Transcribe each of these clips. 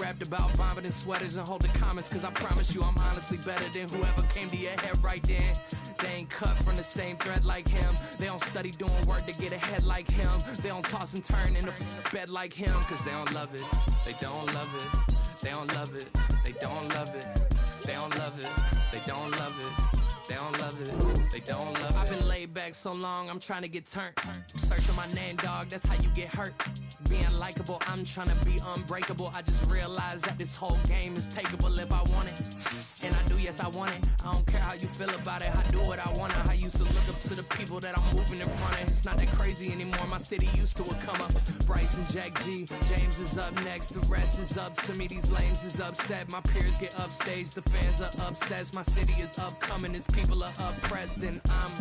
rapped about vomiting sweaters and holding comments, cause I promise you I'm honestly better than whoever came to your head right then. They ain't cut from the same thread like him. They don't study doing work to get ahead like him. They don't toss and turn in a bed like him, cause they don't love it. They don't love it. They don't love it. They don't love it. They don't love it. They don't love it. They don't love it. They don't love it. I've been laid back so long, I'm trying to get turned. Searching my name, dog, that's how you get hurt. Being likable, I'm trying to be unbreakable. I just realized that this whole game is takeable if I want it. And I do, yes, I want it. I don't care how you feel about it. I do what I want it. I used to look up to the people that I'm moving in front of. It's not that crazy anymore. My city used to a come up. Bryce and Jack G. James is up next. The rest is up to me. These lames is upset. My peers get upstaged. The fans are obsessed. My city is upcoming. His people are oppressed. And I'm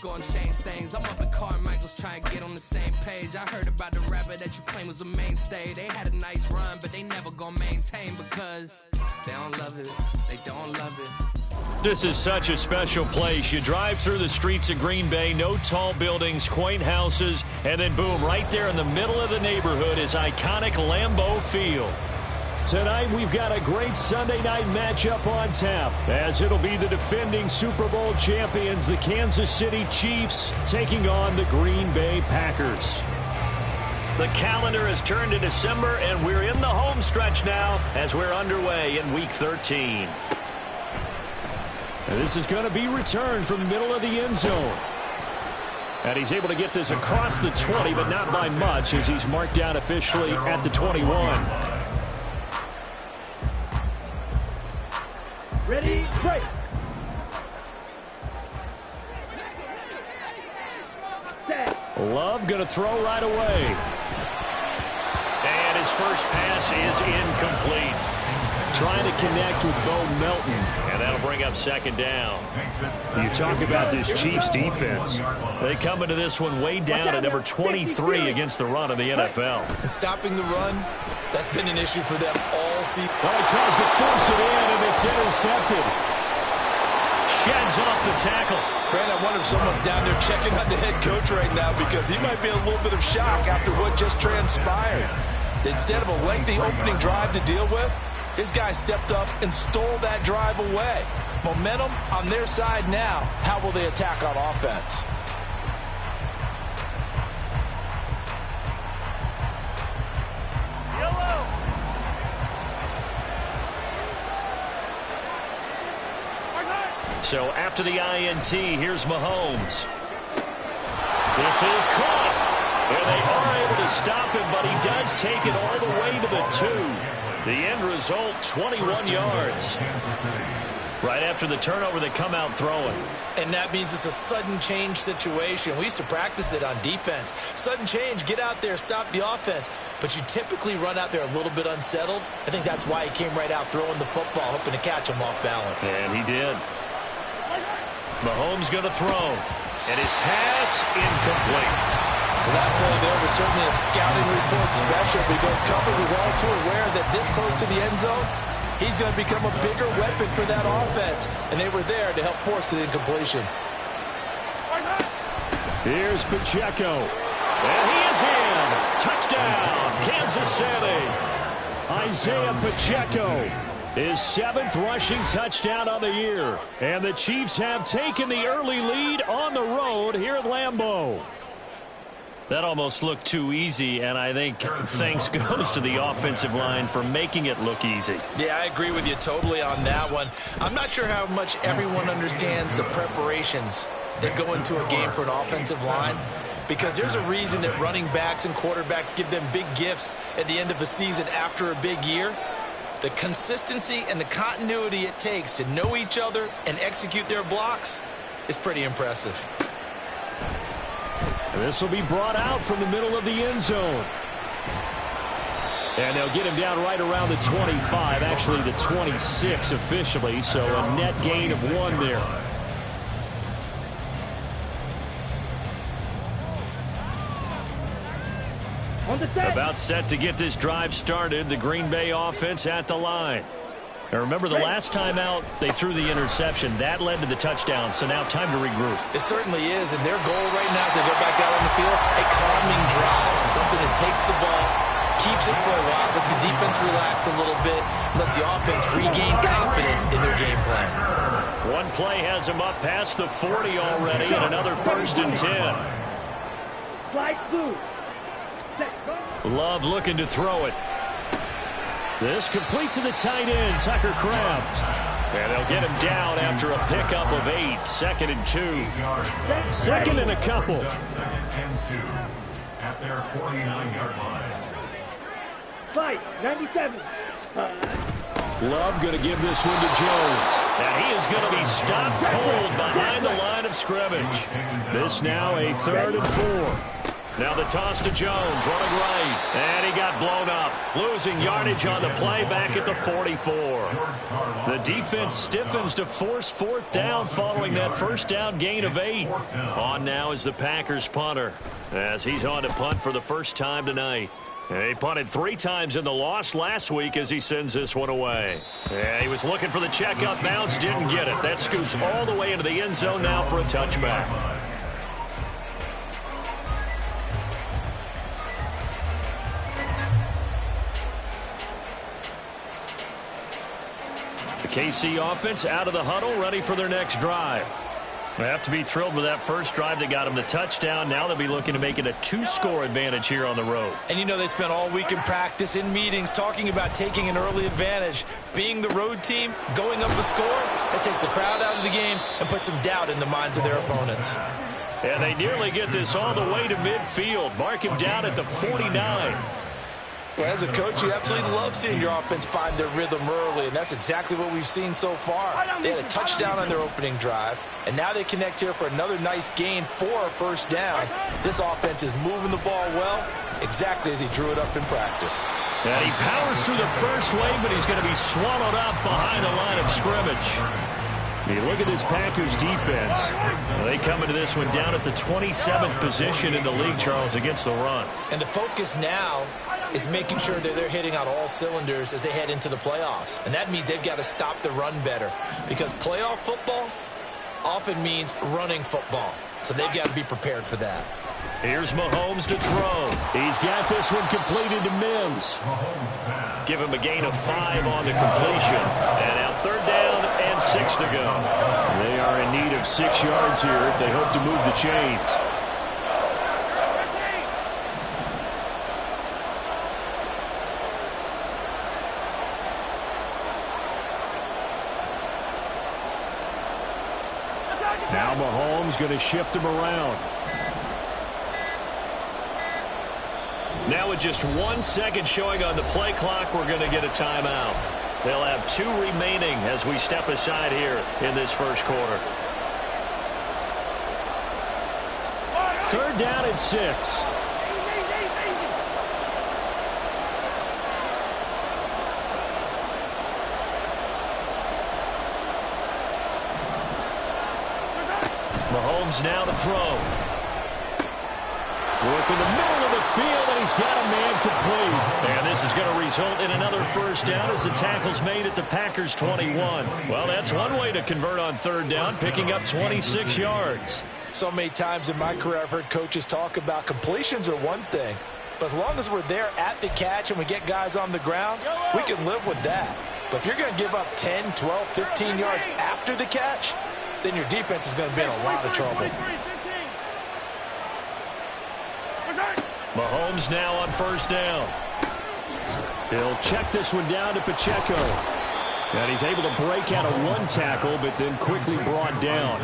going to change things. I'm up at Carmichael's trying to get on the same page. I heard about the rapper that you claim was a mainstay. They had a nice run, but they never gonna maintain because they don't love it. They don't love it. This is such a special place. You drive through the streets of Green Bay, no tall buildings, quaint houses, and then boom, right there in the middle of the neighborhood is iconic Lambeau Field. Tonight we've got a great Sunday night matchup on tap, as it'll be the defending Super Bowl champions, the Kansas City Chiefs, taking on the Green Bay Packers. The calendar has turned to December, and we're in the home stretch now as we're underway in Week 13. And this is going to be returned from the middle of the end zone. And he's able to get this across the 20, but not by much, as he's marked down officially at the 21. Ready, break. Love going to throw right away. And his first pass is incomplete. Trying to connect with Bo Melton, and that'll bring up second down. You talk about this Chiefs defense. They come into this one way down at number 23 against the run of the NFL. And stopping the run, that's been an issue for them all season. Well, he tries to force it in, and it's intercepted. Sheds off the tackle. Brandon, I wonder if someone's down there checking on the head coach right now, because he might be in a little bit of shock after what just transpired. Instead of a lengthy opening drive to deal with, his guy stepped up and stole that drive away. Momentum on their side now. How will they attack on offense? Yellow. So after the INT, here's Mahomes. This is caught. And they are able to stop him, but he does take it all the way to the 2. The end result, 21 yards. Right after the turnover, they come out throwing. And that means it's a sudden change situation. We used to practice it on defense. Sudden change, get out there, stop the offense. But you typically run out there a little bit unsettled. I think that's why he came right out throwing the football, hoping to catch him off balance. And he did. Mahomes going to throw. And his pass incomplete. Well, that play there was certainly a scouting report special, because Cumber was all too aware that this close to the end zone, he's going to become a bigger weapon for that offense. And they were there to help force the incompletion. Here's Pacheco. And he is in. Touchdown, Kansas City. Isaiah Pacheco, his 7th rushing touchdown on the year. And the Chiefs have taken the early lead on the road here at Lambeau. That almost looked too easy, and I think thanks goes to the offensive line for making it look easy. Yeah, I agree with you totally on that one. I'm not sure how much everyone understands the preparations that go into a game for an offensive line, because there's a reason that running backs and quarterbacks give them big gifts at the end of the season after a big year. The consistency and the continuity it takes to know each other and execute their blocks is pretty impressive. This will be brought out from the middle of the end zone. And they'll get him down right around the 25, actually the 26 officially, so a net gain of 1 there. About set to get this drive started, the Green Bay offense at the line. Now remember, the last time out, they threw the interception. That led to the touchdown, so now time to regroup. It certainly is, and their goal right now as they go back out on the field, a calming drive, something that takes the ball, keeps it for a while, lets the defense relax a little bit, lets the offense regain confidence in their game plan. One play has him up past the 40 already, and another 1st and 10. Love looking to throw it. This complete to the tight end, Tucker Kraft. And they'll get him down after a pickup of 8. 2nd and 2. 2nd and a couple. At their 49-yard line. 97. Love going to give this one to Jones. And he is going to be stopped cold behind the line of scrimmage. This now a 3rd and 4. Now the toss to Jones, running right. And he got blown up. Losing yardage on the play back at the 44. The defense stiffens to force 4th down following that 1st down gain of 8. On now is the Packers punter, as he's on to punt for the first time tonight. He punted 3 times in the loss last week as he sends this one away. And he was looking for the check-up bounce, didn't get it. That scoots all the way into the end zone now for a touchback. The KC offense out of the huddle, ready for their next drive. They have to be thrilled with that first drive that got them the touchdown. Now they'll be looking to make it a 2-score advantage here on the road. And you know they spent all week in practice, in meetings, talking about taking an early advantage. Being the road team, going up a score, that takes the crowd out of the game and puts some doubt in the minds of their opponents. And they nearly get this all the way to midfield. Mark him down at the 49. Well, as a coach, you absolutely love seeing your offense find their rhythm early, and that's exactly what we've seen so far. They had a touchdown on their opening drive, and now they connect here for another nice gain for a 1st down. This offense is moving the ball well, exactly as he drew it up in practice. And he powers through the first wave, but he's going to be swallowed up behind the line of scrimmage. You look at this Packers defense. They come into this one down at the 27th position in the league, Charles, against the run. And the focus now is making sure that they're hitting on all cylinders as they head into the playoffs. And that means they've got to stop the run better, because playoff football often means running football. So they've got to be prepared for that. Here's Mahomes to throw. He's got this one completed to Mims. Give him a gain of 5 on the completion. And now 3rd down and 6 to go. They are in need of 6 yards here if they hope to move the chains. Now Mahomes going to shift him around. Now with just 1 second showing on the play clock, we're going to get a timeout. They'll have 2 remaining as we step aside here in this first quarter. 3rd down and 6. Mahomes now to throw. Work in the middle of the field, and he's got a man complete. And this is going to result in another 1st down as the tackle's made at the Packers' 21. Well, that's one way to convert on 3rd down, picking up 26 yards. So many times in my career I've heard coaches talk about completions are one thing, but as long as we're there at the catch and we get guys on the ground, we can live with that. But if you're going to give up 10, 12, 15 yards after the catch, then your defense is going to be in a lot of trouble. Mahomes now on 1st down. He'll check this one down to Pacheco. And he's able to break out of 1 tackle, but then quickly brought down.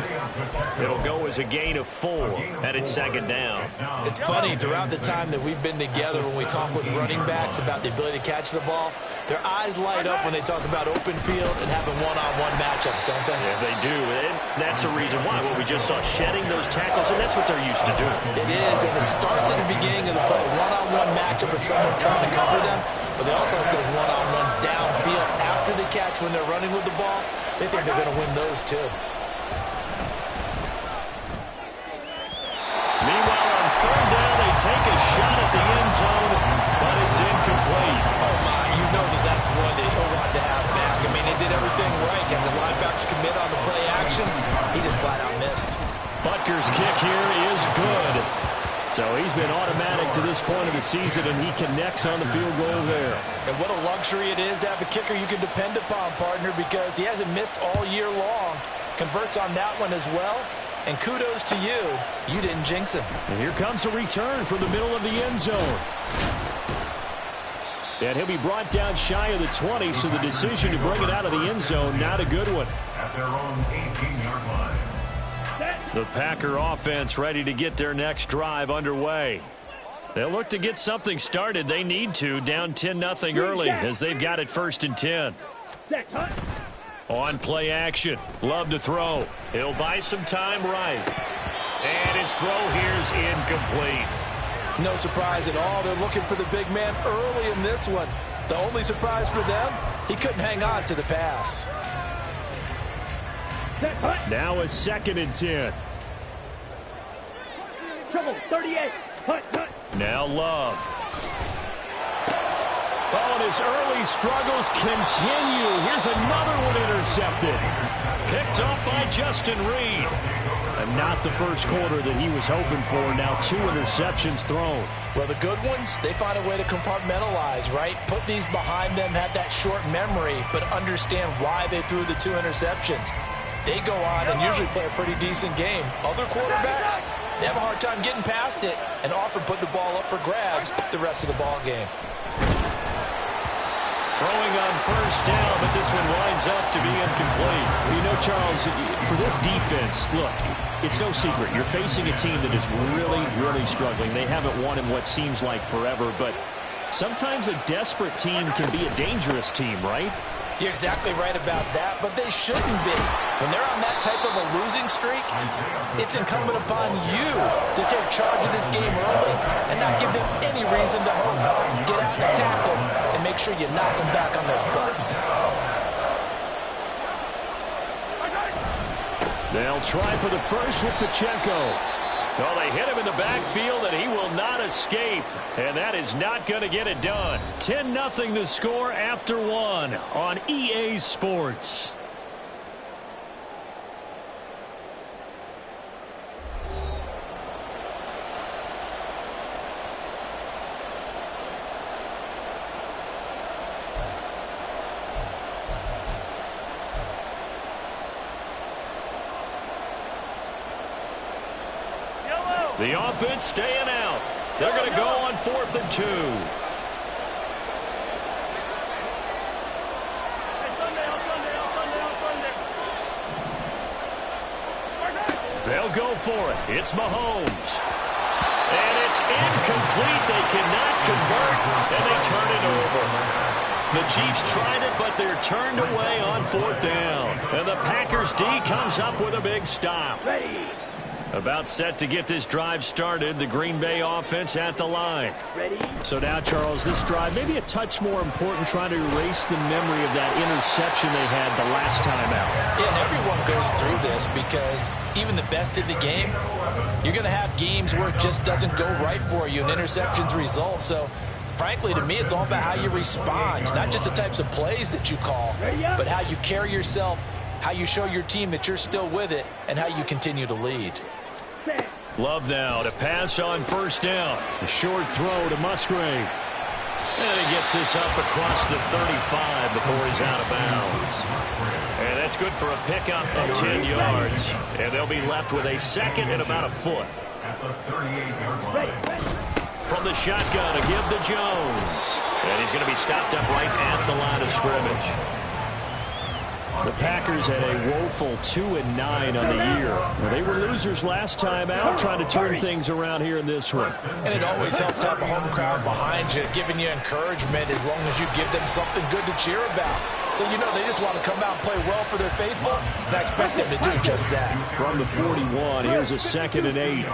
It'll go as a gain of 4, and it's 2nd down. It's funny, throughout the time that we've been together, when we talk with running backs about the ability to catch the ball, their eyes light up when they talk about open field and having one-on-one matchups, don't they? Yeah, they do. And that's the reason why. Well, we just saw shedding those tackles, and that's what they're used to doing. It is, and it starts at the beginning of the play. One-on-one matchup with someone trying to cover them, but they also have those one-on-ones downfield after the catch when they're running with the ball. They think they're going to win those, too. Meanwhile, on 3rd down, they take a shot at the end zone, but it's incomplete. Oh, my, you know that's one that he'll want to have back. I mean, he did everything right. Got the linebackers commit on the play action. He just flat out missed. Butker's kick here is good. So he's been automatic to this point of the season, and he connects on the field goal there. And what a luxury it is to have a kicker you can depend upon, partner, because he hasn't missed all year long. Converts on that one as well. And kudos to you. You didn't jinx him. And here comes a return from the middle of the end zone. And he'll be brought down shy of the 20, so the decision to bring it out of the end zone, not a good one. At their own 18-yard line. The Packer offense ready to get their next drive underway. They'll look to get something started. They need to, down 10-0 early as they've got it 1st and 10. On play action. Love to throw. He'll buy some time right. And his throw here's incomplete. No surprise at all. They're looking for the big man early in this one. The only surprise for them, he couldn't hang on to the pass. Now a 2nd and 10. Trouble, 38. Now Love. Oh, and his early struggles continue. Here's another one intercepted. Picked off by Justin Reed. And not the first quarter that he was hoping for. Now 2 interceptions thrown. Well, the good ones, they find a way to compartmentalize, right? Put these behind them, have that short memory, but understand why they threw the 2 interceptions. They go on and usually play a pretty decent game. Other quarterbacks, they have a hard time getting past it and often put the ball up for grabs the rest of the ball game. Throwing on 1st down, but this one winds up to be incomplete. You know, Charles, for this defense, look, it's no secret. You're facing a team that is really, really struggling. They haven't won in what seems like forever, but sometimes a desperate team can be a dangerous team, right? You're exactly right about that, but they shouldn't be. When they're on that type of a losing streak, it's incumbent upon you to take charge of this game early and not give them any reason to hope. Get out and tackle and make sure you knock them back on their butts. They'll try for the first with Pacheco. Well, they hit him in the backfield, and he will not escape. And that is not going to get it done. 10-0 the score after 1 on EA Sports. The offense staying out. They're going to go on 4th and 2. They'll go for it. It's Mahomes. And it's incomplete. They cannot convert, and they turn it over. The Chiefs tried it, but they're turned away on 4th down. And the Packers D comes up with a big stop. About set to get this drive started. The Green Bay offense at the line. So now, Charles, this drive maybe a touch more important, trying to erase the memory of that interception they had the last time out. Yeah, and everyone goes through this because even the best of the game, you're going to have games where it just doesn't go right for you and interceptions result. So, frankly, to me, it's all about how you respond, not just the types of plays that you call, but how you carry yourself, how you show your team that you're still with it, and how you continue to lead. Love now to pass on 1st down. A short throw to Musgrave. And he gets this up across the 35 before he's out of bounds. And that's good for a pickup of 10 yards. And they'll be left with a 2nd and about a foot. At the 38-yard line. From the shotgun, a give to Jones. And he's going to be stopped up right at the line of scrimmage. The Packers had a woeful 2-9 on the year. Well, they were losers last time out, trying to turn things around here in this one. And it always helps to have a home crowd behind you, giving you encouragement as long as you give them something good to cheer about. So, you know, they just want to come out and play well for their faithful, and I expect them to do just that. From the 41, here's a 2nd and 8.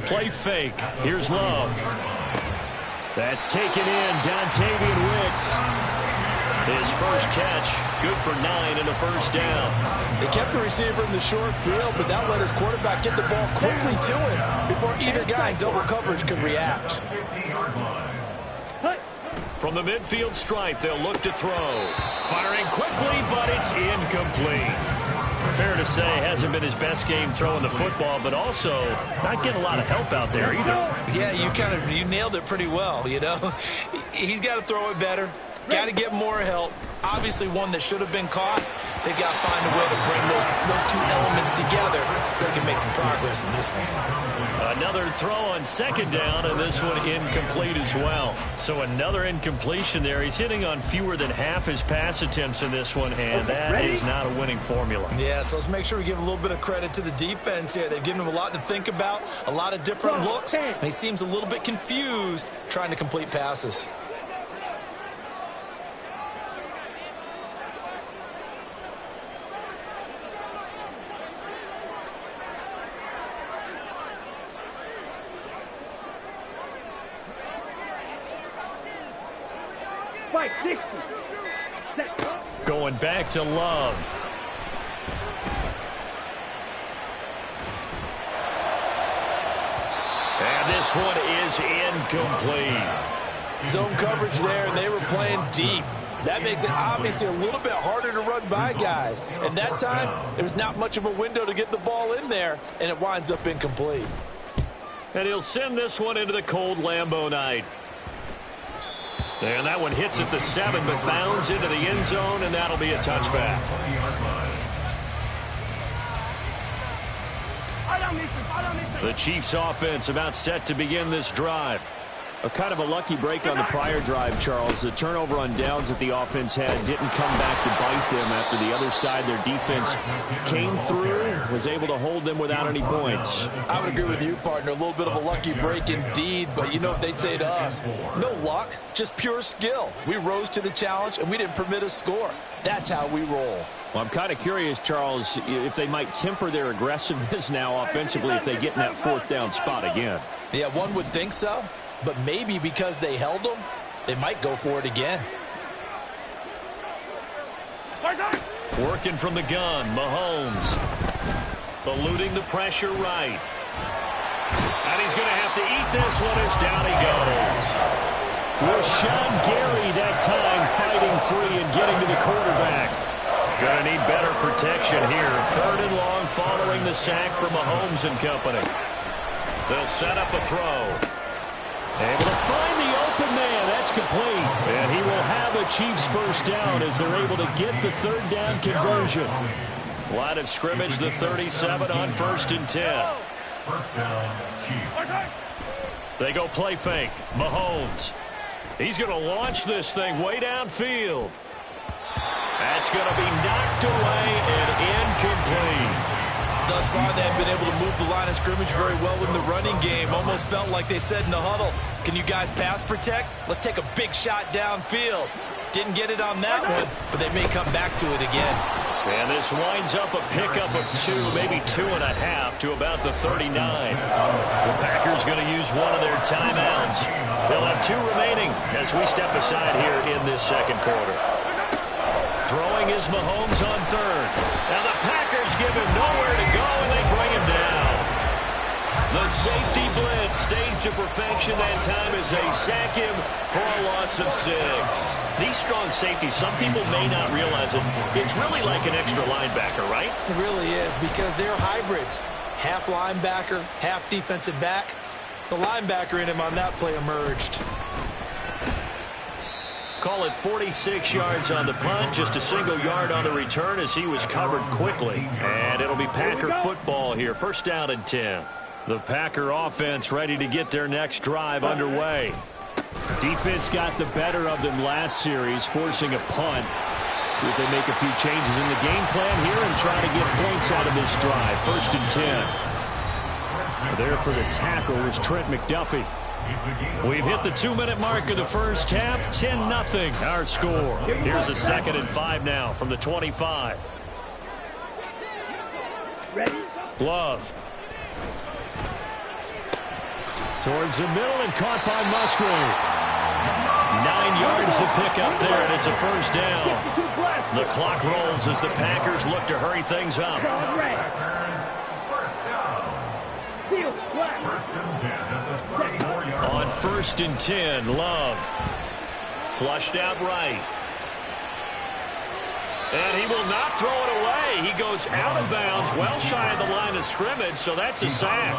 Play fake. Here's Love. That's taken in. Dontavian Wicks. His first catch, good for 9 and a 1st down. They kept the receiver in the short field, but that let his quarterback get the ball quickly to him before either guy in double coverage could react. From the midfield stripe, they'll look to throw. Firing quickly, but it's incomplete. fair to say, hasn't been his best game throwing the football, but also not getting a lot of help out there either. Yeah, you nailed it pretty well, you know. He's got to throw it better, got to get more help. Obviously one that should have been caught. They've got to find a way to bring those two elements together so they can make some progress in this one. Another throw on second down, and this one incomplete as well. So another incompletion there. He's hitting on fewer than half his pass attempts in this one, and that is not a winning formula. Yeah, so let's make sure we give a little bit of credit to the defense here. They've given him a lot to think about, a lot of different looks, and he seems a little bit confused trying to complete passes. Going back to Love. And this one is incomplete. Zone coverage there, and they were playing deep. That makes it obviously a little bit harder to run by guys. And that time, there was not much of a window to get the ball in there, and it winds up incomplete. And he'll send this one into the cold Lambeau night. And that one hits at the 7, but bounds into the end zone, and that'll be a touchback. The Chiefs offense about set to begin this drive. A kind of a lucky break on the prior drive, Charles. The turnover on downs that the offense had didn't come back to bite them after the other side. Their defense came through, was able to hold them without any points. I would agree with you, partner. A little bit of a lucky break indeed, but you know what they'd say to us? No luck, just pure skill. We rose to the challenge, and we didn't permit a score. That's how we roll. Well, I'm kind of curious, Charles, if they might temper their aggressiveness now offensively if they get in that fourth down spot again. Yeah, one would think so. But maybe because they held them, they might go for it again. Working from the gun, Mahomes. Eluding the pressure right. And he's going to have to eat this one as down he goes. Rashawn Gary that time fighting free and getting to the quarterback. Going to need better protection here. 3rd and long following the sack from Mahomes and company. They'll set up a throw. Able to find the open man. That's complete. And he will have a Chiefs first down as they're able to get the 3rd down conversion. Line of scrimmage, the 37 on 1st and 10. First down, Chiefs. They go play fake. Mahomes. He's going to launch this thing way downfield. That's going to be knocked away and incomplete. Thus far, they have been able to move the line of scrimmage very well in the running game. Almost felt like they said in the huddle, can you guys pass protect? Let's take a big shot downfield. Didn't get it on that one, but they may come back to it again. And this winds up a pickup of 2, maybe 2.5 to about the 39. The Packers going to use one of their timeouts. They'll have 2 remaining as we step aside here in this second quarter. Throwing is Mahomes on 3rd. Now the Packers give him nowhere to go, and they bring him down. The safety blitz staged to perfection that time as they sack him for a loss of 6. These strong safeties, some people may not realize it. It's really like an extra linebacker, right? It really is because they're hybrids. Half linebacker, half defensive back. The linebacker in him on that play emerged. Call it 46 yards on the punt, just a single yard on the return as he was covered quickly. And it'll be Packer football here, 1st down and 10. The Packer offense ready to get their next drive underway. Defense got the better of them last series, forcing a punt. See if they make a few changes in the game plan here and try to get points out of this drive. 1st and 10. There for the tackle was Trent McDuffie. We've hit the 2-minute mark of the first half. 10-0 our score. Here's a 2nd and 5 now from the 25. Love. Towards the middle and caught by Musgrave. 9 yards to pick up there, and it's a 1st down. The clock rolls as the Packers look to hurry things up. On 1st and 10, Love. Flushed out right. And he will not throw it away. He goes out of bounds, well shy of the line of scrimmage, so that's a sack.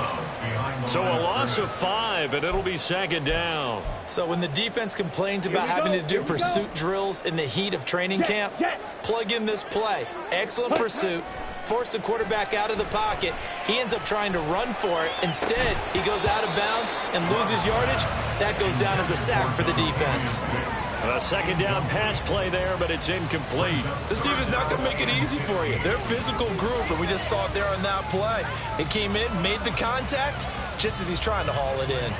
So a loss of 5, and it'll be 2nd down. So when the defense complains about having to do pursuit drills in the heat of training camp, plug in this play. Excellent pursuit. Force the quarterback out of the pocket. He ends up trying to run for it. Instead, he goes out of bounds and loses yardage. That goes down as a sack for the defense. A 2nd down pass play there, but it's incomplete. This team is not going to make it easy for you. They're a physical group, and we just saw it there on that play. It came in, made the contact, just as he's trying to haul it in.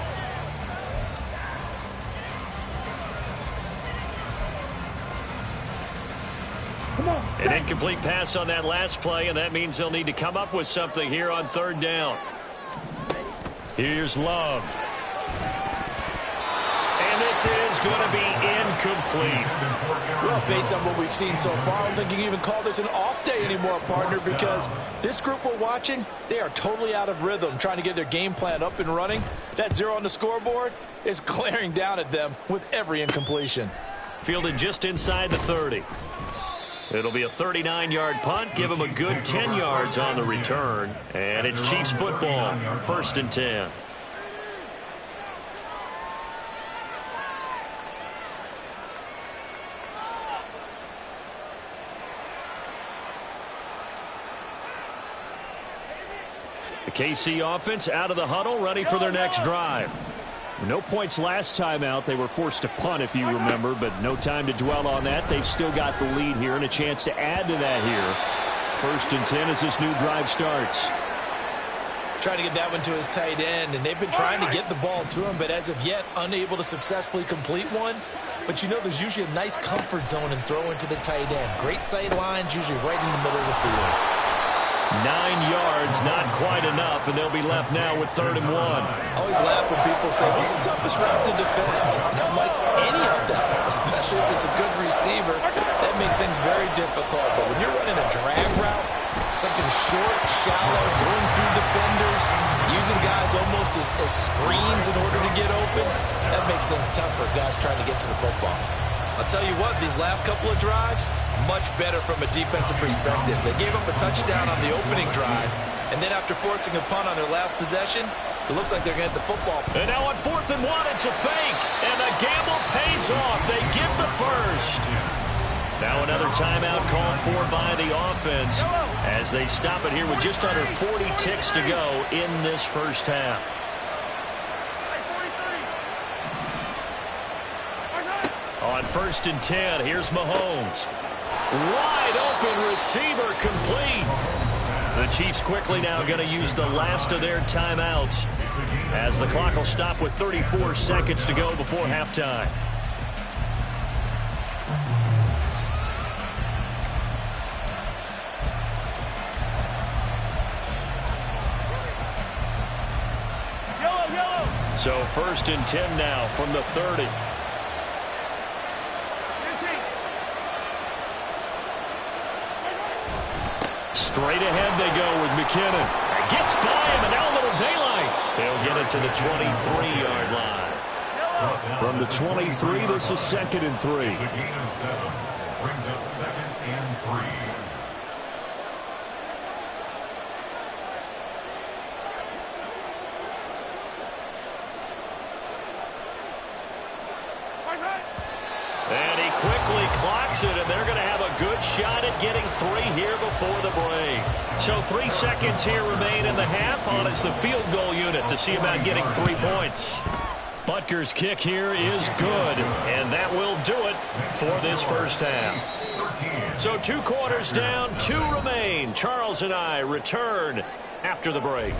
An incomplete pass on that last play, and that means they'll need to come up with something here on 3rd down. Here's Love. And this is going to be incomplete. Well, based on what we've seen so far, I don't think you can even call this an off day anymore, partner, because this group we're watching, they are totally out of rhythm, trying to get their game plan up and running. That 0 on the scoreboard is glaring down at them with every incompletion. Fielded just inside the 30. It'll be a 39-yard punt. Give them a good 10 yards on the return. And it's Chiefs football, 1st and 10. The KC offense out of the huddle, ready for their next drive. No points last time out. They were forced to punt, if you remember, but no time to dwell on that. They've still got the lead here and a chance to add to that here. 1st and 10 as this new drive starts. Trying to get that one to his tight end, and they've been trying to get the ball to him, but as of yet, unable to successfully complete one. But you know there's usually a nice comfort zone and throw into the tight end. Great sight lines, usually right in the middle of the field. 9 yards, not quite enough, and they'll be left now with 3rd and 1. I always laugh when people say, what's the toughest route to defend? And I'm like, any of them, especially if it's a good receiver. That makes things very difficult. But when you're running a drag route, something short, shallow, going through defenders, using guys almost as screens in order to get open, that makes things tough for guys trying to get to the football. I'll tell you what, these last couple of drives, much better from a defensive perspective. They gave up a touchdown on the opening drive, and then after forcing a punt on their last possession, it looks like they're going to get the football. And now on 4th and 1, it's a fake, and the gamble pays off. They get the first. Now another timeout called for by the offense as they stop it here with just under 40 ticks to go in this first half. On 1st and 10, here's Mahomes. Wide open receiver complete. The Chiefs quickly now going to use the last of their timeouts as the clock will stop with 34 seconds to go before halftime. So 1st and 10 now from the 30. Straight ahead they go with McKinnon. Gets by him, and now a little daylight. They'll get it to the 23-yard line. From the 23, this is 2nd and 3. It's a gain of 7. Brings up 2nd and 3. And he quickly clocks it, and they're going to have a good shot at getting 3 here before the break. So 3 seconds here remain in the half on it's the field goal unit to see about getting 3 points. Butker's kick here is good, and that will do it for this first half. So 2 quarters down, 2 remain. Charles and I return after the break.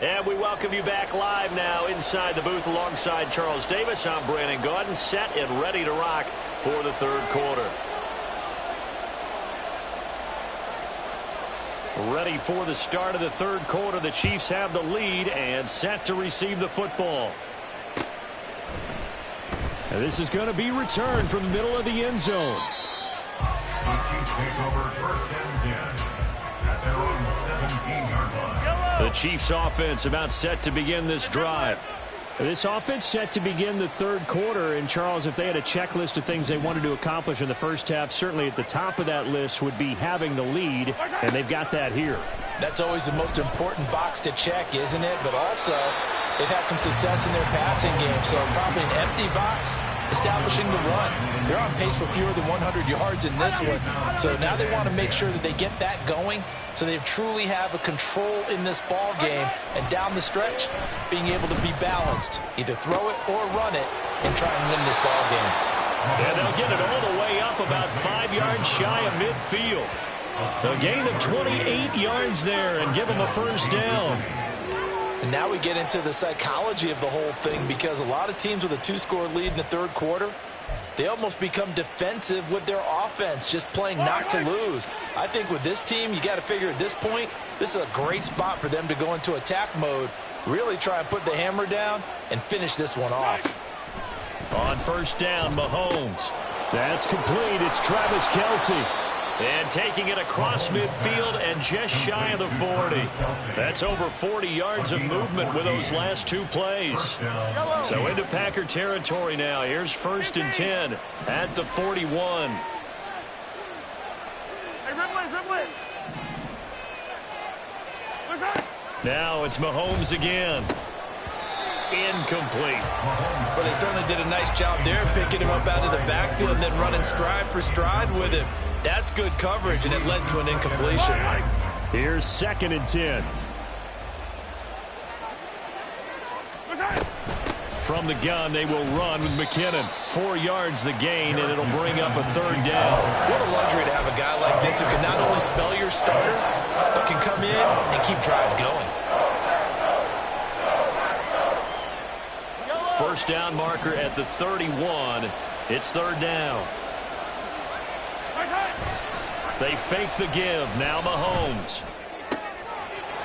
And we welcome you back live now inside the booth alongside Charles Davis. I'm Brandon Gaudin, set and ready to rock for the 3rd quarter. Ready for the start of the third quarter. The Chiefs have the lead and set to receive the football. And this is going to be returned from the middle of the end zone. The Chiefs take over first and 10 at their own 17-yard line. The Chiefs offense about set to begin this drive. This offense set to begin the third quarter. And, Charles, if they had a checklist of things they wanted to accomplish in the first half, certainly at the top of that list would be having the lead, and they've got that here. That's always the most important box to check, isn't it? But also, they've had some success in their passing game, so probably an empty box establishing the run. They're on pace for fewer than 100 yards in this one, so now they want to make sure that they get that going so they truly have a control in this ball game, and down the stretch, being able to be balanced, either throw it or run it, and try and win this ball game. And they'll get it all the way up about 5 yards shy of midfield. A gain of 28 yards there and give them a first down. And now we get into the psychology of the whole thing, because a lot of teams with a 2-score lead in the third quarter, they almost become defensive with their offense, just playing not to lose. I think with this team, you got to figure at this point, this is a great spot for them to go into attack mode, really try and put the hammer down and finish this one off. On first down, Mahomes. That's complete. It's Travis Kelce. And taking it across midfield and just shy of the 40. That's over 40 yards of movement with those last two plays. So into Packer territory now. Here's first and 10 at the 41. Now it's Mahomes again. Incomplete. Well, they certainly did a nice job there, picking him up out of the backfield and then running stride for stride with him. That's good coverage, and it led to an incompletion. Here's second and 10. From the gun, they will run with McKinnon. 4 yards the gain, and it'll bring up a third down. What a luxury to have a guy like this who can not only spell your starter, but can come in and keep drives going. First down marker at the 31. It's third down. They fake the give. Now Mahomes.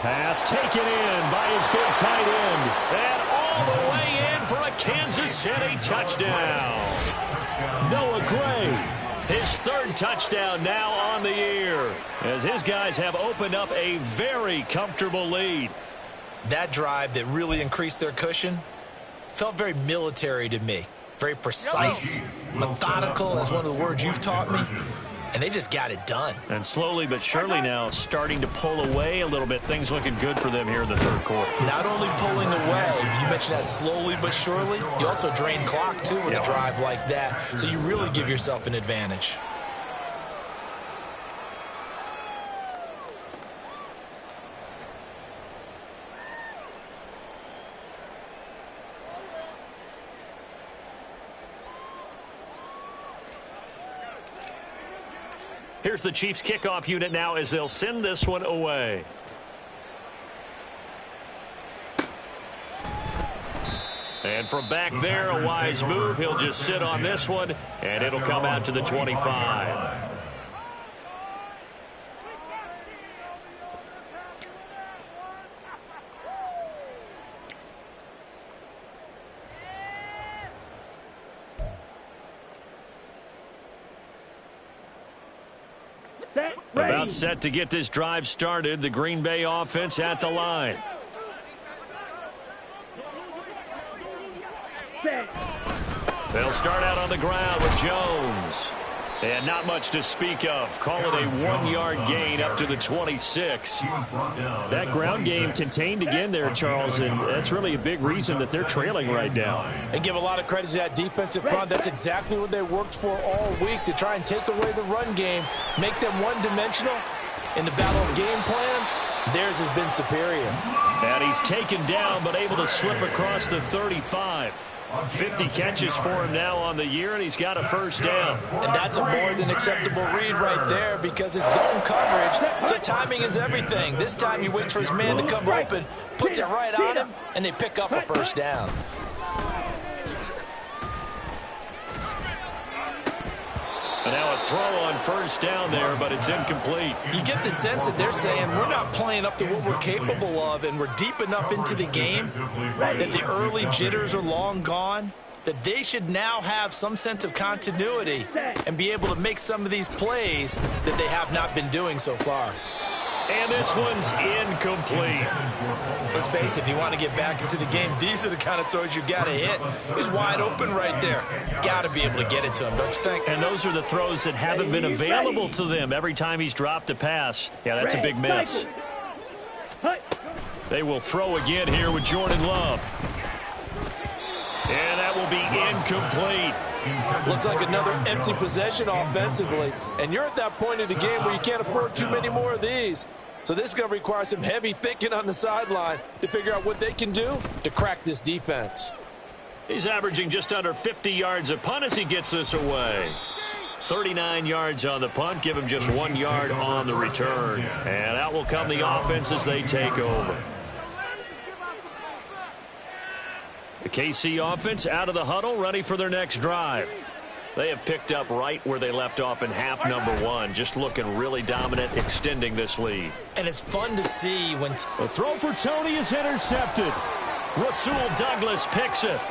Pass taken in by his big tight end. And all the way in for a Kansas City touchdown. Noah Gray, his third touchdown now on the year, as his guys have opened up a very comfortable lead. That drive that really increased their cushion felt very military to me. Very precise, methodical, is one of the words you've taught me. And they just got it done. And slowly but surely now starting to pull away a little bit. Things looking good for them here in the third quarter. Not only pulling away, you mentioned that slowly but surely, you also drain clock too with a drive like that. So you really give yourself an advantage. Here's the Chiefs kickoff unit now as they'll send this one away. And from back there, a wise move. He'll just sit on this one, and it'll come out to the 25. About set to get this drive started. The Green Bay offense at the line. They'll start out on the ground with Jones. And not much to speak of. Call it a 1-yard gain up to the 26. That ground game contained again there, Charles, and that's really a big reason that they're trailing right now. And give a lot of credit to that defensive front. That's exactly what they worked for all week, to try and take away the run game, make them one-dimensional. In the battle of game plans, theirs has been superior. And he's taken down but able to slip across the 35. 50 catches for him now on the year, and he's got a first down. And that's a more than acceptable read right there, because it's zone coverage, so timing is everything. This time he waits for his man to come open, puts it right on him, and they pick up a first down. And now a throw on first down there, but it's incomplete. You get the sense that they're saying we're not playing up to what we're capable of, and we're deep enough into the game that the early jitters are long gone, that they should now have some sense of continuity and be able to make some of these plays that they have not been doing so far. And this one's incomplete. Let's face it, if you want to get back into the game, these are the kind of throws you got to hit. He's wide open right there. Got to be able to get it to him, don't you think? And those are the throws that haven't been available to them every time he's dropped a pass. Yeah, that's a big miss. They will throw again here with Jordan Love. And that will be incomplete. Looks like another empty possession offensively. And you're at that point of the game where you can't afford too many more of these. So this is going to require some heavy thinking on the sideline to figure out what they can do to crack this defense. He's averaging just under 50 yards a punt as he gets this away. 39 yards on the punt, give him just 1 yard on the return. And out will come the offense as they take over. The KC offense out of the huddle, ready for their next drive. They have picked up right where they left off in half number one, just looking really dominant, extending this lead. And it's fun to see when... The throw for Tony is intercepted. Rasul Douglas picks it.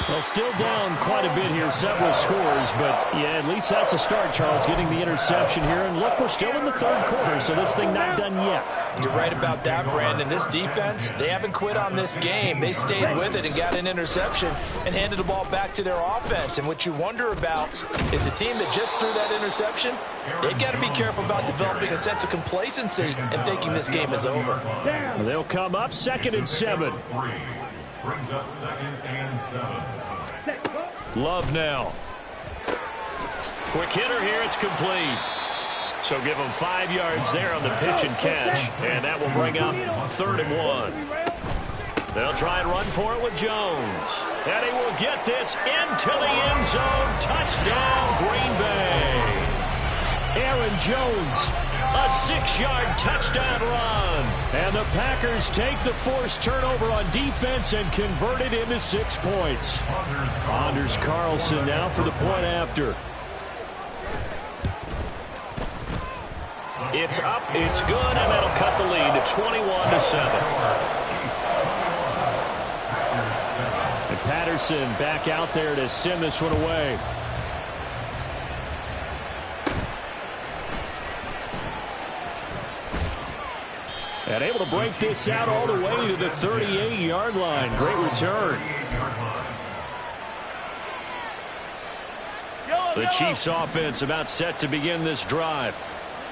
Well, still down quite a bit here, several scores, but yeah, at least that's a start, Charles, getting the interception here. And look, we're still in the third quarter, so this thing not done yet. You're right about that, Brandon. This defense, they haven't quit on this game. They stayed with it and got an interception and handed the ball back to their offense. And what you wonder about is the team that just threw that interception, they've got to be careful about developing a sense of complacency and thinking this game is over. So they'll come up 2nd and 7. Brings up 2nd and 7. Love now. Quick hitter here, it's complete. So give him 5 yards there on the pitch and catch, and that will bring up 3rd and 1. They'll try and run for it with Jones. And he will get this into the end zone. Touchdown, Green Bay. Aaron Jones, a 6-yard touchdown run. And the Packers take the forced turnover on defense and convert it into 6 points. Anders Carlson now for the point after. It's up, it's good, and that'll cut the lead to 21-7. And Patterson back out there to send this one away. And able to break this out all the way to the 38-yard line. Great return. The Chiefs offense about set to begin this drive.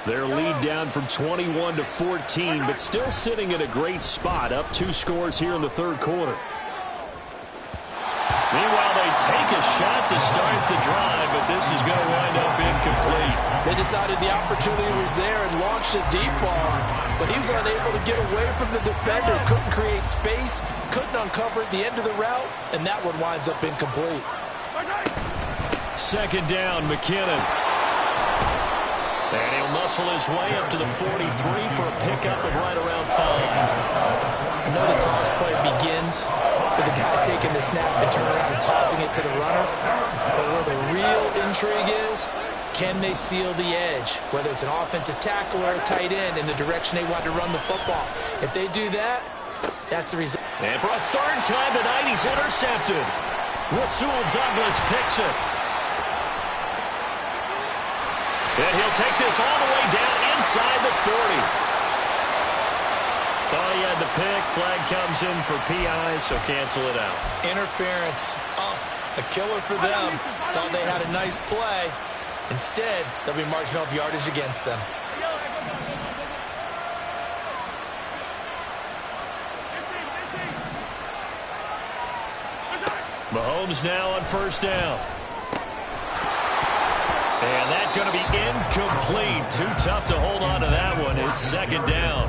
Their lead down from 21 to 14, but still sitting at a great spot, up 2 scores here in the third quarter. Meanwhile, they take a shot to start the drive, but this is going to wind up incomplete. They decided the opportunity was there and launched a deep ball, but he was unable to get away from the defender, couldn't create space, couldn't uncover at the end of the route, and that one winds up incomplete. 2nd down, McKinnon. And he'll muscle his way up to the 43 for a pickup of right around 5. I know the toss play begins with the guy taking the snap and turn around and tossing it to the runner. But where the real intrigue is, can they seal the edge? Whether it's an offensive tackle or a tight end in the direction they want to run the football. If they do that, that's the result. And for a 3rd time tonight, he's intercepted. Rasul Douglas picks it. And he'll take this all the way down inside the 40. Thought he had the pick. Flag comes in for PI, so cancel it out. Interference. Oh, a killer for them. Thought they had a nice play. Instead, they'll be marginal of yardage against them. Mahomes now on 1st down. And that's going to be incomplete. Too tough to hold on to that one. It's 2nd down.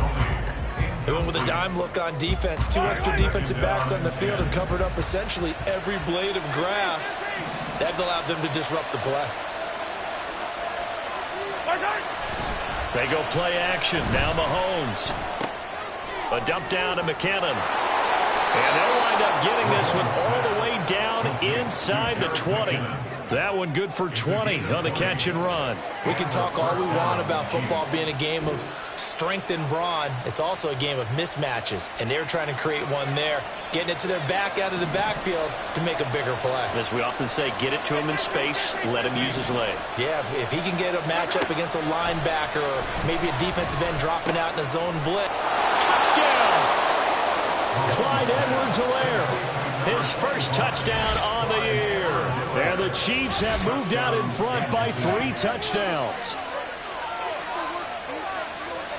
They went with a dime look on defense. 2 extra defensive backs on the field and covered up essentially every blade of grass. That allowed them to disrupt the play. They go play action. Now Mahomes. A dump down to McKinnon. And they'll wind up getting this one all the way down inside the 20. That one good for 20 on the catch and run. We can talk all we want about football being a game of strength and brawn. It's also a game of mismatches, and they're trying to create one there, getting it to their back out of the backfield to make a bigger play. As we often say, get it to him in space, let him use his leg. Yeah, if he can get a matchup against a linebacker or maybe a defensive end dropping out in a zone blitz. Touchdown! Clyde Edwards-Helaire, his first touchdown on the year. And the Chiefs have moved out in front by 3 touchdowns.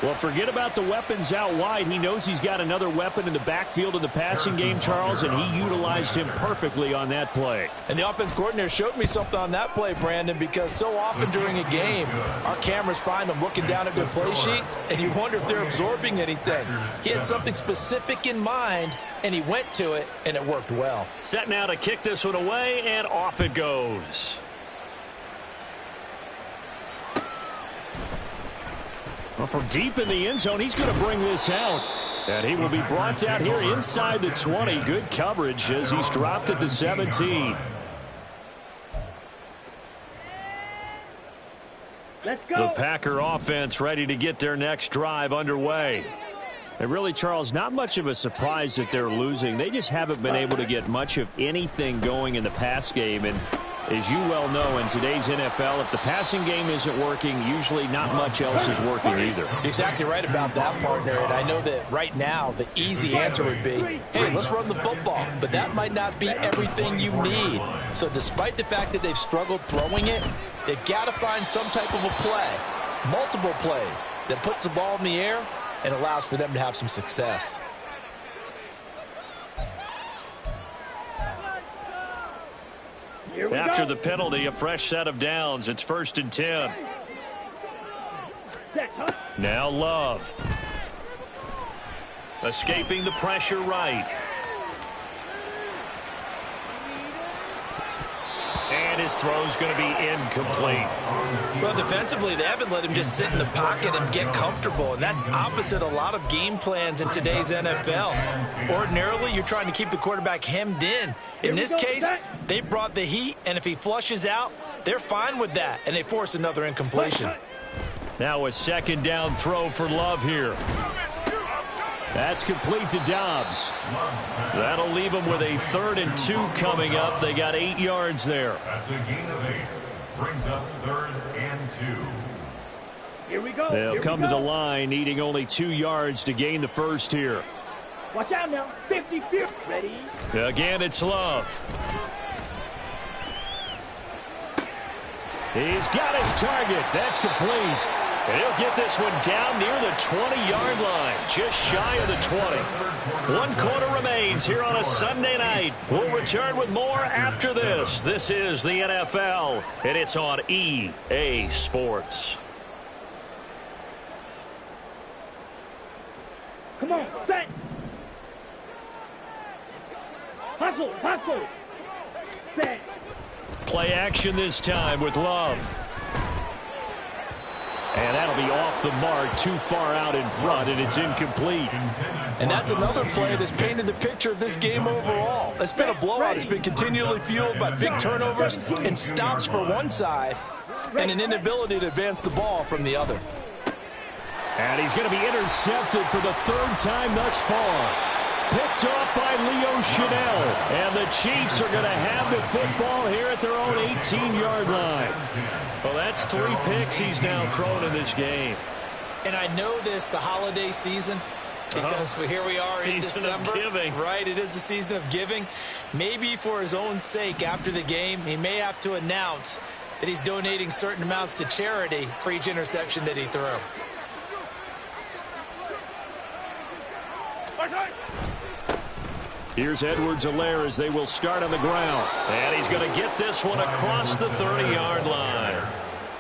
Well, forget about the weapons out wide. He knows he's got another weapon in the backfield in the passing game, Charles, and he utilized him perfectly on that play. And the offense coordinator showed me something on that play, Brandon, because so often during a game, our cameras find them looking down at their play sheets, and you wonder if they're absorbing anything. He had something specific in mind, and he went to it, and it worked well. Set now to kick this one away, and off it goes. Well, from deep in the end zone, he's going to bring this out. And he will be brought out here inside the 20. Good coverage as he's dropped at the 17. Let's go. The Packer offense ready to get their next drive underway. And really, Charles, not much of a surprise that they're losing. They just haven't been able to get much of anything going in the pass game. And as you well know, in today's NFL, if the passing game isn't working, usually not much else is working either. You're exactly right about that, partner. And I know that right now the easy answer would be, hey, let's run the football. But that might not be everything you need. So despite the fact that they've struggled throwing it, they've got to find some type of a play, multiple plays, that puts the ball in the air and allows for them to have some success. After the penalty, a fresh set of downs. It's 1st and 10. Now Love. Escaping the pressure right. And his throw's going to be incomplete. Well, defensively, they haven't let him just sit in the pocket and get comfortable, and that's opposite a lot of game plans in today's NFL. Ordinarily, you're trying to keep the quarterback hemmed in. In this case, they brought the heat, and if he flushes out, they're fine with that, and they force another incompletion. Now a 2nd down throw for Love here. That's complete to Dobbs. That'll leave them with a 3rd and 2 coming up. They got 8 yards there. That's a gain of 8. Brings up 3rd and 2. Here we go. They'll come to the line, needing only 2 yards to gain the first here. Watch out now. 50-50. Ready? Again, it's Love. He's got his target. That's complete. And he'll get this one down near the 20-yard line, just shy of the 20. 1 quarter remains here on a Sunday night. We'll return with more after this. This is the NFL, and it's on EA Sports. Come on, set. Hustle, hustle. Set. Play action this time with Love. And that'll be off the mark, too far out in front, and it's incomplete. And that's another play that's painted the picture of this game overall. It's been a blowout. It's been continually fueled by big turnovers and stops for one side and an inability to advance the ball from the other. And he's going to be intercepted for the 3rd time thus far. Picked off by Leo Chanel. And the Chiefs are going to have the football here at their own 18-yard line. Well, that's 3 picks he's now thrown in this game. And I know this, the holiday season, because here we are in December. Season of giving. Right, it is the season of giving. Maybe for his own sake after the game, he may have to announce that he's donating certain amounts to charity for each interception that he threw. Here's Edwards-Helaire as they will start on the ground. And he's going to get this one across the 30-yard line.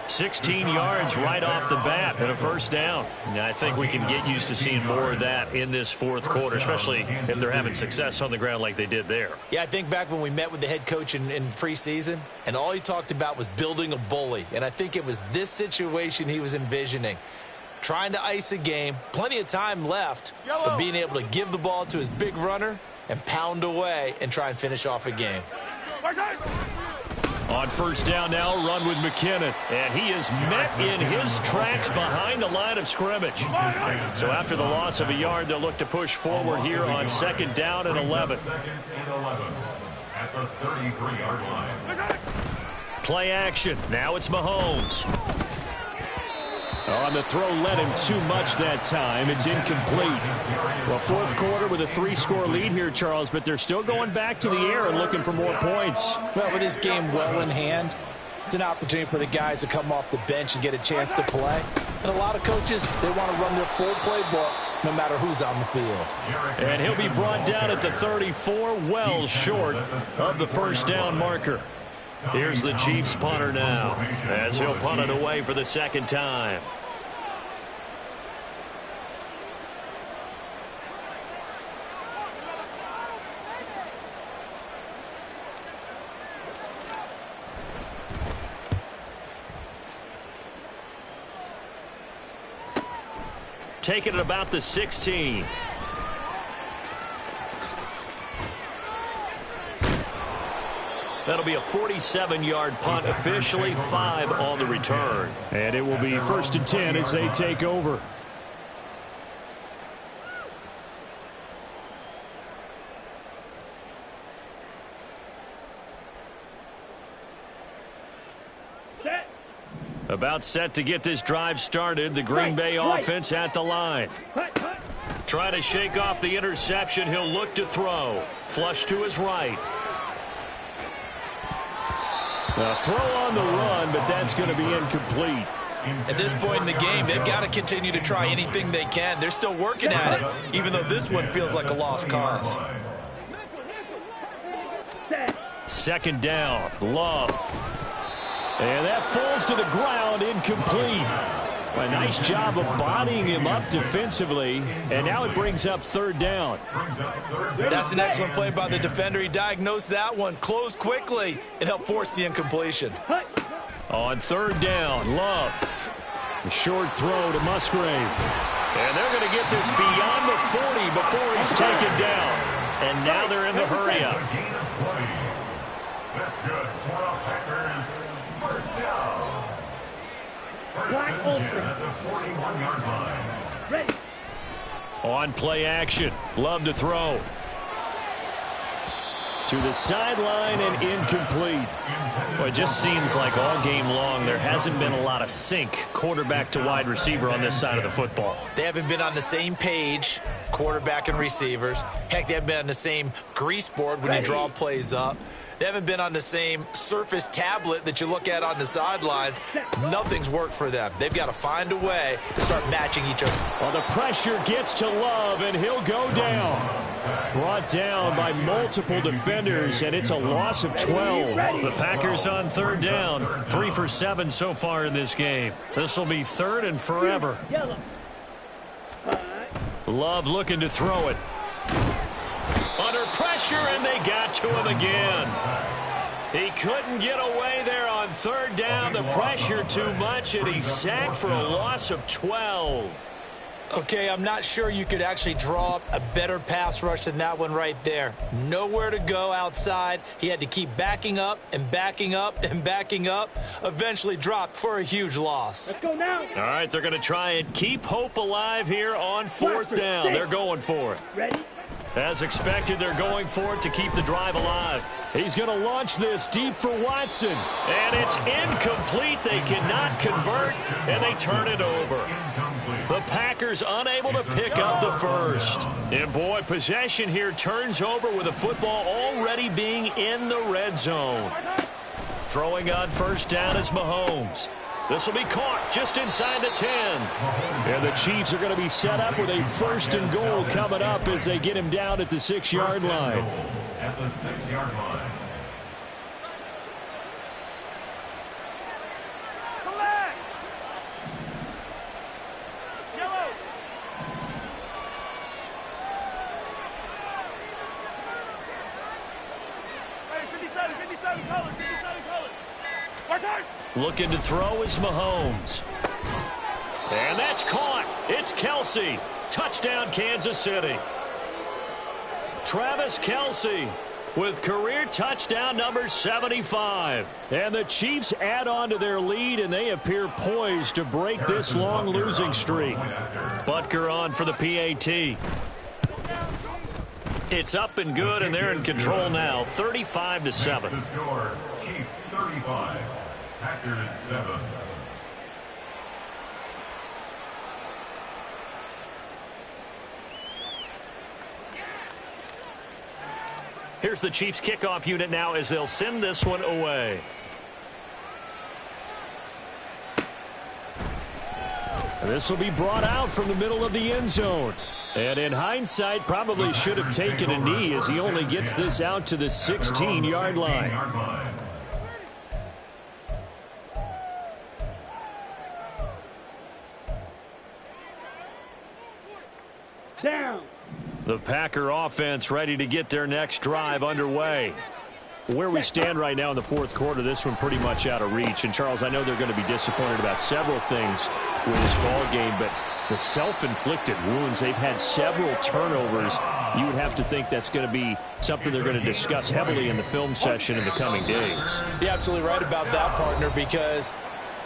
16 yards right off the bat and a 1st down. And I think we can get used to seeing more of that in this 4th quarter, especially if they're having success on the ground like they did there. Yeah, I think back when we met with the head coach in preseason, and all he talked about was building a bully. And I think it was this situation he was envisioning. Trying to ice a game, plenty of time left, but being able to give the ball to his big runner and pound away and try and finish off a game. On first down now, run with McKinnon. And he is met in his tracks behind the line of scrimmage. So after the loss of a yard, they'll look to push forward here on second down and 11. Second and 11 at the 33-yard line. Play action. Now it's Mahomes. On the throw, led him too much that time. It's incomplete. Well, fourth quarter with a 3-score lead here, Charles, but they're still going back to the air and looking for more points. Well, with this game well in hand, it's an opportunity for the guys to come off the bench and get a chance to play. And a lot of coaches, they want to run their full playbook no matter who's on the field. And he'll be brought down at the 34, well short of the first down marker. Here's the Chiefs punter now as he'll punt it away for the second time. Taking it about the 16. That'll be a 47-yard punt, officially 5 on the return. And it will be first and 10 as they take over. About set to get this drive started. The Green Bay offense at the line. Trying to shake off the interception. He'll look to throw. Flush to his right. A throw on the run, but that's going to be incomplete. At this point in the game, they've got to continue to try anything they can. They're still working at it, even though this one feels like a lost cause. Second down, Love. And that falls to the ground, incomplete. A nice job of bodying him up defensively, and now it brings up third down. That's an excellent play by the defender. He diagnosed that one, closed quickly, and helped force the incompletion. On third down, Love. A short throw to Musgrave. And they're going to get this beyond the 40 before he's taken down. And now they're in the hurry-up. That's good for the Packers. First down. Black open. At the 41-yard line. Ready. On play action, Love to throw. To the sideline and incomplete. Well, it just seems like all game long there hasn't been a lot of sync quarterback to wide receiver on this side of the football. They haven't been on the same page, quarterback and receivers. Heck, they haven't been on the same grease board when you draw plays up. They haven't been on the same Surface tablet that you look at on the sidelines. Nothing's worked for them. They've got to find a way to start matching each other. Well, the pressure gets to Love, and he'll go down. Brought down by multiple defenders, and it's a loss of 12. The Packers on third down. 3 for 7 so far in this game. This will be third and forever. Love looking to throw it. Under pressure, and they got to him again. He couldn't get away there on third down. The pressure too much, and he's sacked for a loss of 12. Okay, I'm not sure you could actually draw up a better pass rush than that one right there. Nowhere to go outside. He had to keep backing up and backing up and backing up. Eventually dropped for a huge loss. Let's go now. All right, they're going to try and keep hope alive here on fourth down. They're going for it. Ready. As expected, they're going for it to keep the drive alive. He's going to launch this deep for Watson. And it's incomplete. They cannot convert, and they turn it over. The Packers unable to pick up the first. And, boy, possession here turns over with the football already being in the red zone. Throwing on first down is Mahomes. This will be caught just inside the 10. And the Chiefs are going to be set up with a first and goal coming up as they get him down at the 6-yard line. At the 6-yard line. Collect. Yellow. Hey, 57 colors. Watch out. Looking to throw is Mahomes. And that's caught. It's Kelsey. Touchdown, Kansas City. Travis Kelce with career touchdown number 75. And the Chiefs add on to their lead, and they appear poised to break this long losing streak. Butker on for the PAT. It's up and good, and they're in control now, 35-7. Chiefs 35, Packers 7. Here's the Chiefs kickoff unit now as they'll send this one away. This will be brought out from the middle of the end zone. And in hindsight, probably should have taken a knee as he only gets this out to the 16-yard line. Down. The Packer offense ready to get their next drive underway. Where we stand right now in the fourth quarter, this one pretty much out of reach. And, Charles, I know they're going to be disappointed about several things with this ball game, but the self-inflicted wounds, they've had several turnovers. You would have to think that's going to be something they're going to discuss heavily in the film session in the coming days. You're absolutely right about that, partner, because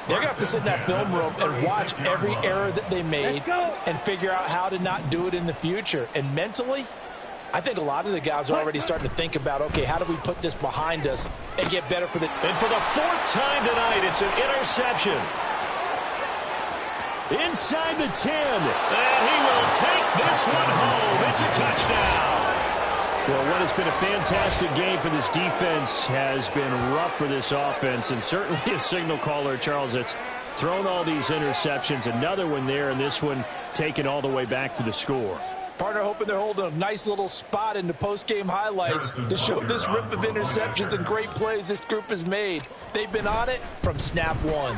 they're going to have to sit in that film room and watch every error that they made and figure out how to not do it in the future. And mentally, I think a lot of the guys are already starting to think about, okay, how do we put this behind us and get better for the... And for the fourth time tonight, it's an interception. Inside the 10. And he will take this one home. It's a touchdown. Well, what has been a fantastic game for this defense has been rough for this offense, and certainly a signal caller, Charles, that's thrown all these interceptions. Another one there, and this one taken all the way back for the score. Partner hoping they're holding a nice little spot in the post-game highlights to show this rip of interceptions and great plays this group has made. They've been on it from snap one.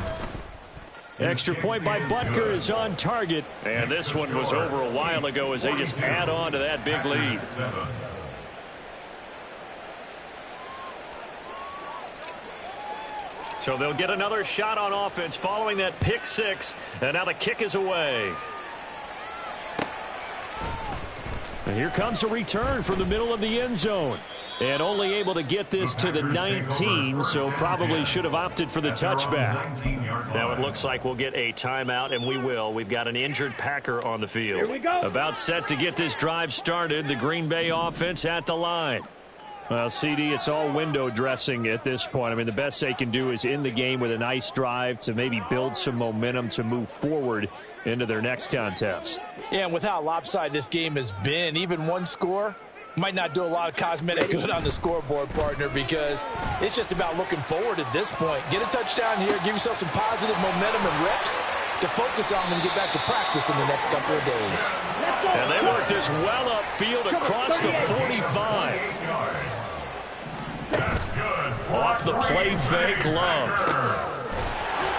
Extra point by Butker is on target. And this one was over a while ago as they just add on to that big lead. So they'll get another shot on offense following that pick six. And now the kick is away. And here comes a return from the middle of the end zone. And only able to get this to the 19, so probably should have opted for the touchback. Now it looks like we'll get a timeout, and we will. We've got an injured Packer on the field. Here we go. About set to get this drive started. The Green Bay offense at the line. Well, CD, it's all window dressing at this point. I mean, the best they can do is in the game with a nice drive to maybe build some momentum to move forward into their next contest. Yeah, and with how lopsided this game has been, even one score might not do a lot of cosmetic good on the scoreboard, partner, because it's just about looking forward at this point. Get a touchdown here, give yourself some positive momentum and reps to focus on and get back to practice in the next couple of days. And they work this well upfield across the 45. Off the play fake, Love.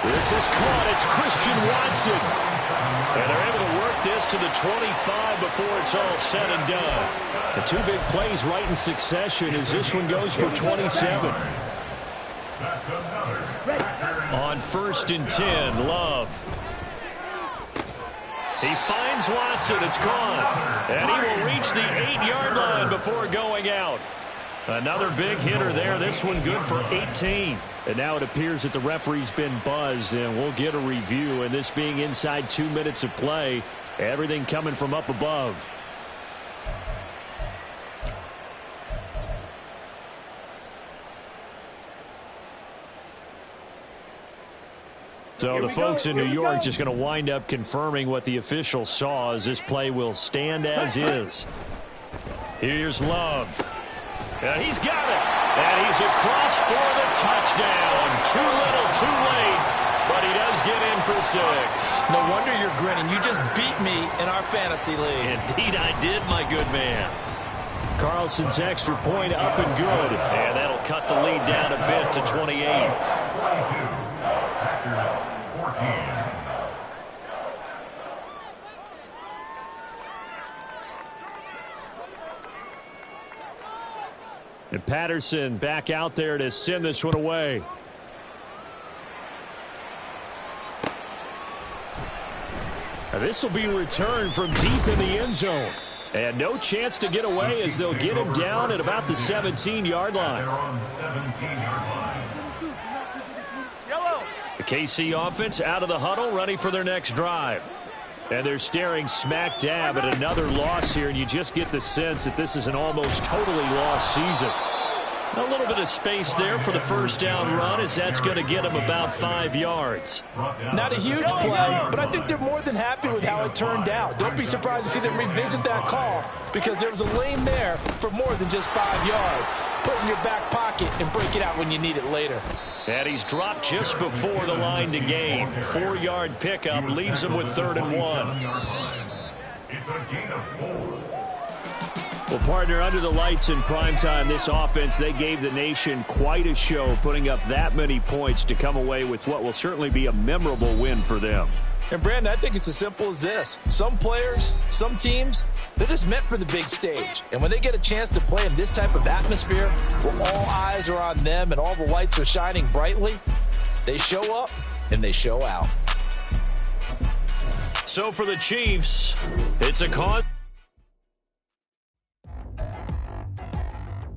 This is caught. It's Christian Watson. And they're able to work this to the 25 before it's all said and done. The two big plays right in succession as this one goes for 27. On 1st and 10, Love. He finds Watson. It's gone. And he will reach the 8-yard line before going out. Another big hitter there. This one good for 18. And now it appears that the referee's been buzzed, and we'll get a review. And this being inside 2 minutes of play, everything coming from up above. So the folks in New York just going to wind up confirming what the official saw as this play will stand as is. Here's Love. And he's got it. And he's across for the touchdown. Too little, too late. But he does get in for 6. No wonder you're grinning. You just beat me in our fantasy league. Indeed I did, my good man. Carlson's extra point up and good. And that'll cut the lead down a bit to 28. 22. Packers 14. And Patterson back out there to send this one away. And this will be returned from deep in the end zone. And no chance to get away as they'll get him down at about the 17-yard line. They're on 17-yard line. The KC offense out of the huddle, ready for their next drive. And they're staring smack dab at another loss here, and you just get the sense that this is an almost totally lost season. A little bit of space there for the first down run, as that's going to get them about 5 yards. Not a huge play, but I think they're more than happy with how it turned out. Don't be surprised to see them revisit that call, because there was a lane there for more than just 5 yards. Put it in your back pocket and break it out when you need it later. And he's dropped just before the line to gain. 4-yard pickup leaves him with 3rd and 1. It's a gain of 4. Well, partner, under the lights in primetime, this offense, they gave the nation quite a show, putting up that many points to come away with what will certainly be a memorable win for them. And, Brandon, I think it's as simple as this. Some players, some teams, they're just meant for the big stage. And when they get a chance to play in this type of atmosphere, where all eyes are on them and all the lights are shining brightly, they show up and they show out. So for the Chiefs, it's a cause.